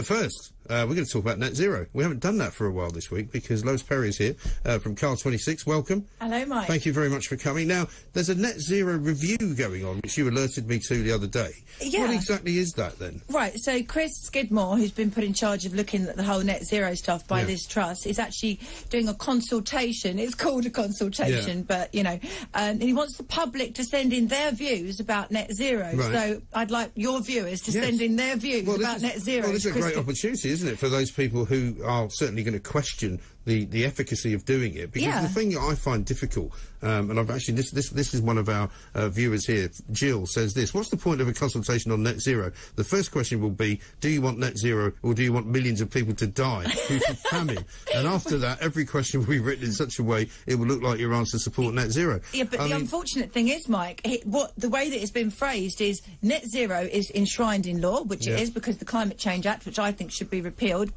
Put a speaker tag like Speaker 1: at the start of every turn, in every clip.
Speaker 1: But first, we're going to talk about net zero. We haven't done that for a while this week because Lois is here from CAR26. Welcome.
Speaker 2: Hello, Mike.
Speaker 1: Thank you very much for coming. Now, there's a net zero review going on, which you alerted me to the other day.
Speaker 2: Yeah.
Speaker 1: What exactly is that, then?
Speaker 2: Right, so Chris Skidmore, who's been put in charge of looking at the whole net zero stuff by this trust, is actually doing a consultation. It's called a consultation, but, you know, and he wants the public to send in their views about net zero.
Speaker 1: Right.
Speaker 2: So I'd like your viewers to send in their views about net zero.
Speaker 1: Well, this is a great opportunity, isn't it, for those people who are certainly going to question the efficacy of doing it, because the thing that I find difficult, and I've actually this is one of our viewers here, Jill, says this: what's the point of a consultation on net zero? The first question will be, do you want net zero, or do you want millions of people to die due to famine? And after that, every question will be written in such a way it will look like your answer support net zero.
Speaker 2: Yeah, but the unfortunate thing is, Mike, the way that it's been phrased is net zero is enshrined in law, which it is because the Climate Change Act, which I think should be repealed,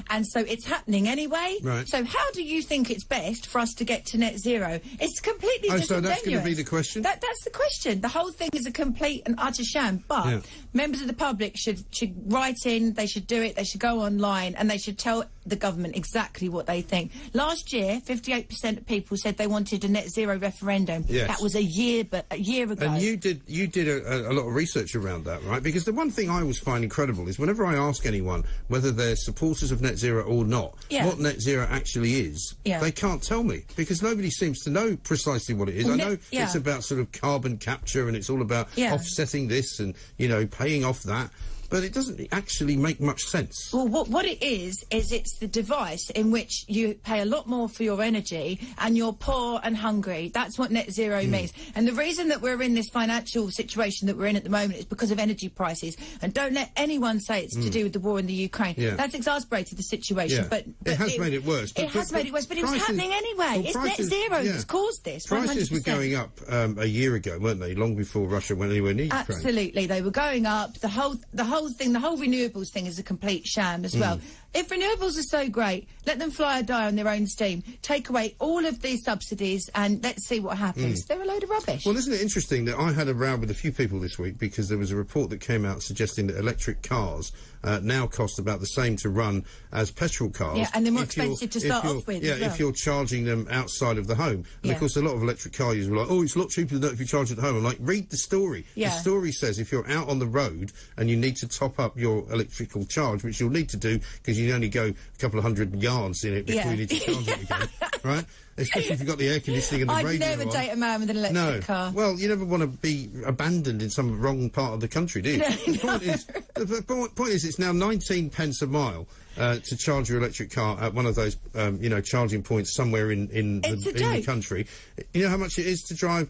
Speaker 2: and so it's happening anyway.
Speaker 1: Right.
Speaker 2: So how do you think it's best for us to get to net zero? It's completely disingenuous.
Speaker 1: So that's going to be the question?
Speaker 2: That's the question. The whole thing is a complete and utter sham, but members of the public should write in, they should do it, they should go online, and they should tell the government exactly what they think. Last year, 58% of people said they wanted a net zero referendum.
Speaker 1: Yes.
Speaker 2: That was a year ago.
Speaker 1: And you did a lot of research around that, right? Because the one thing I always find incredible is whenever I ask anyone whether they're supporters of net zero or not, what net zero actually is, they can't tell me, because nobody seems to know precisely what it is. I know it's about sort of carbon capture, and it's all about offsetting this and, you know, paying off that. But it doesn't actually make much sense.
Speaker 2: Well, what it is it's the device in which you pay a lot more for your energy and you're poor and hungry. That's what net zero means. And the reason that we're in this financial situation that we're in at the moment is because of energy prices. And don't let anyone say it's to do with the war in the Ukraine. That's exasperated the situation. But
Speaker 1: it has made it worse.
Speaker 2: It has made it worse, but it was happening anyway. It's net zero that's caused this.
Speaker 1: Prices
Speaker 2: 100%.
Speaker 1: were going up a year ago, weren't they? Long before Russia went anywhere near Ukraine.
Speaker 2: Absolutely, they were going up. The whole renewables thing is a complete sham as well. If renewables are so great, let them fly or die on their own steam. Take away all of these subsidies and let's see what happens. They're a load of rubbish.
Speaker 1: Well, isn't it interesting that I had a row with a few people this week because there was a report that came out suggesting that electric cars now cost about the same to run as petrol cars.
Speaker 2: Yeah, and they're more expensive to start off with.
Speaker 1: Yeah,
Speaker 2: as well.
Speaker 1: if you're charging them outside of the home. And of course, a lot of electric car users were like, oh, it's a lot cheaper than that if you charge at home. I'm like, read the story. The story says if you're out on the road and you need to top up your electrical charge, which you'll need to do because you only go a couple of hundred yards in it before you need to charge it again, right? Especially if you've got the air conditioning and the radio
Speaker 2: I'd never date a man with an electric car.
Speaker 1: Well, you never want to be abandoned in some wrong part of the country, do you? The point is, it's now 19 pence a mile to charge your electric car at one of those, you know, charging points somewhere in the country. You know how much it is to drive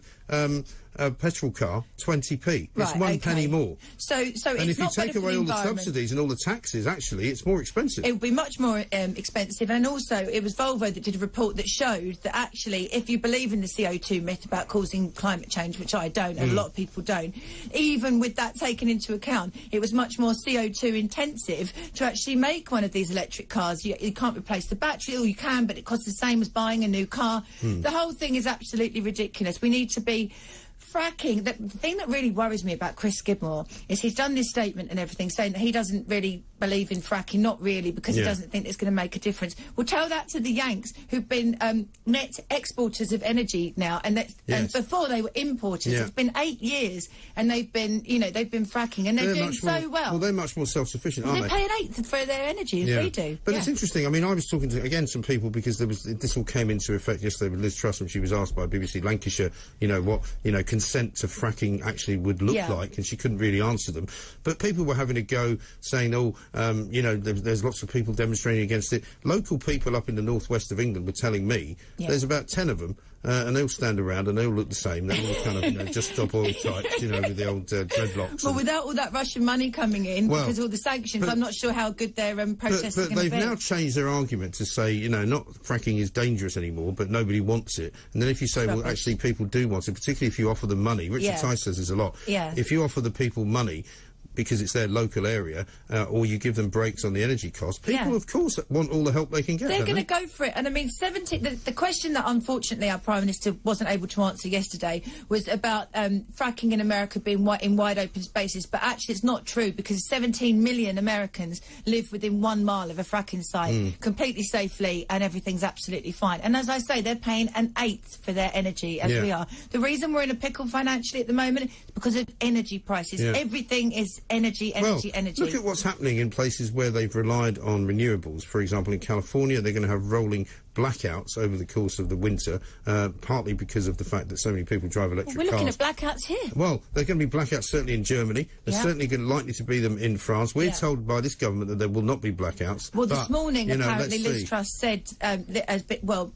Speaker 1: a petrol car? 20p. It's one penny more.
Speaker 2: So
Speaker 1: and
Speaker 2: it's
Speaker 1: if you
Speaker 2: not
Speaker 1: take away all the subsidies and all the taxes, actually, it's more expensive.
Speaker 2: It would be much more expensive. And also, it was Volvo that did a report that showed that actually, if you believe in the CO2 myth about causing climate change, which I don't, and a lot of people don't, even with that taken into account, it was much more CO2 intensive to actually make one of these electric cars. You can't replace the battery, or you can, but it costs the same as buying a new car. The whole thing is absolutely ridiculous. We need to be fracking. The thing that really worries me about Chris Skidmore is he's done this statement and everything saying that he doesn't really believe in fracking, not really, because he doesn't think it's going to make a difference. Well, tell that to the Yanks, who've been net exporters of energy now, and before they were importers. It's been 8 years, and they've been, you know, they've been fracking, and they're doing so well.
Speaker 1: Well, they're much more self-sufficient, aren't they?
Speaker 2: They pay an eighth for their energy as we do.
Speaker 1: But it's interesting. I mean, I was talking to, again, some people, because this all came into effect yesterday with Liz Truss when she was asked by BBC Lancashire, you know, what, you know, consent to fracking actually would look like, and she couldn't really answer them. But people were having a go, saying, oh, you know, there's lots of people demonstrating against it. Local people up in the northwest of England were telling me there's about 10 of them, and they all stand around and they all look the same. They're all kind of, you know, just stop oil types, you know, with the old dreadlocks.
Speaker 2: Well, without all that Russian money coming in, because of all the sanctions, I'm not sure how good their protests are going to be.
Speaker 1: But they've now changed their argument to say, you know, not fracking is dangerous anymore, but nobody wants it. And then if you say, well, actually, people do want it, particularly if you offer them money. Richard Tice says there's a lot. If you offer the people money, because it's their local area, or you give them breaks on the energy costs, people, of course, want all the help they can get.
Speaker 2: They're going to go for it. And I mean, the question that unfortunately our Prime Minister wasn't able to answer yesterday was about fracking in America being in wide open spaces. But actually, it's not true, because 17 million Americans live within 1 mile of a fracking site, completely safely, and everything's absolutely fine. And as I say, they're paying an eighth for their energy, as we are. The reason we're in a pickle financially at the moment is because of energy prices. Everything is energy.
Speaker 1: Look at what's happening in places where they've relied on renewables. For example, in California, they're going to have rolling blackouts over the course of the winter, partly because of the fact that so many people drive electric cars.
Speaker 2: We're looking at blackouts here.
Speaker 1: Well, there are going to be blackouts certainly in Germany. There's certainly likely to be them in France. We're told by this government that there will not be blackouts.
Speaker 2: Well, this morning, apparently, Liz Truss said,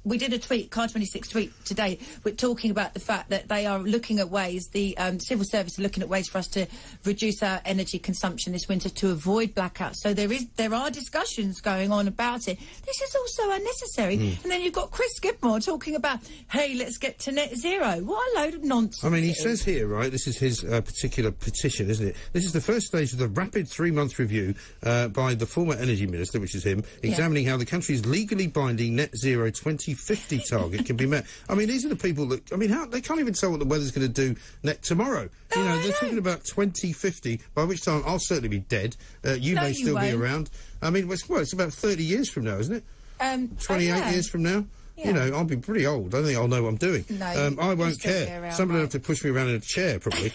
Speaker 2: we did a tweet, CAR26 tweet today, we're talking about the fact that they are looking at ways, the civil service are looking at ways for us to reduce our energy consumption this winter to avoid blackouts. So there are discussions going on about it. This is also unnecessary. And then you've got Chris Skidmore talking about, hey, let's get to net zero. What a load of nonsense.
Speaker 1: I mean, he says here, right, this is his particular petition, isn't it? This is the first stage of the rapid 3-month review by the former energy minister, which is him, examining how the country's legally binding net zero 2050 target can be met. I mean, these are the people that, I mean, they can't even tell what the weather's going to do tomorrow. They're talking about 2050, by which time I'll certainly be dead. You may still be around. I mean, it's about 30 years from now, isn't it? 28 years from now? You know, I'll be pretty old. I don't think I'll know what I'm doing.
Speaker 2: No,
Speaker 1: I won't care. Somebody will have to push me around in a chair, probably.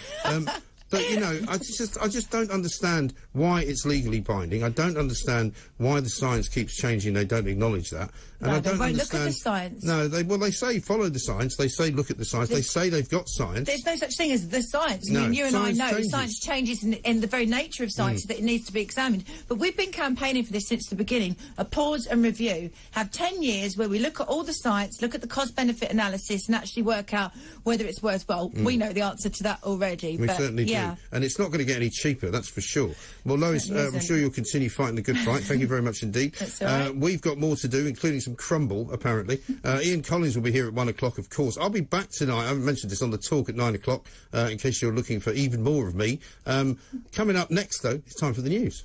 Speaker 1: But, you know, I just don't understand why it's legally binding. I don't understand why the science keeps changing. They don't acknowledge that. And
Speaker 2: no,
Speaker 1: I don't
Speaker 2: they won't
Speaker 1: understand.
Speaker 2: Look at the science.
Speaker 1: No, they say follow the science. They say look at the science. They say they've got science.
Speaker 2: There's no such thing as the science. I mean, you and I know science changes in the very nature of science, that it needs to be examined. But we've been campaigning for this since the beginning. A pause and review. Have 10 years where we look at all the science, look at the cost-benefit analysis, and actually work out whether it's worthwhile. We know the answer to that already.
Speaker 1: We certainly do. And it's not going to get any cheaper, that's for sure. Well, Lois, I'm sure you'll continue fighting the good fight. Thank you very much indeed.
Speaker 2: That's all right.
Speaker 1: We've got more to do, including some crumble, apparently. Ian Collins will be here at 1 o'clock, of course. I'll be back tonight. I haven't mentioned this on the talk at 9 o'clock, in case you're looking for even more of me. Coming up next, though, it's time for the news.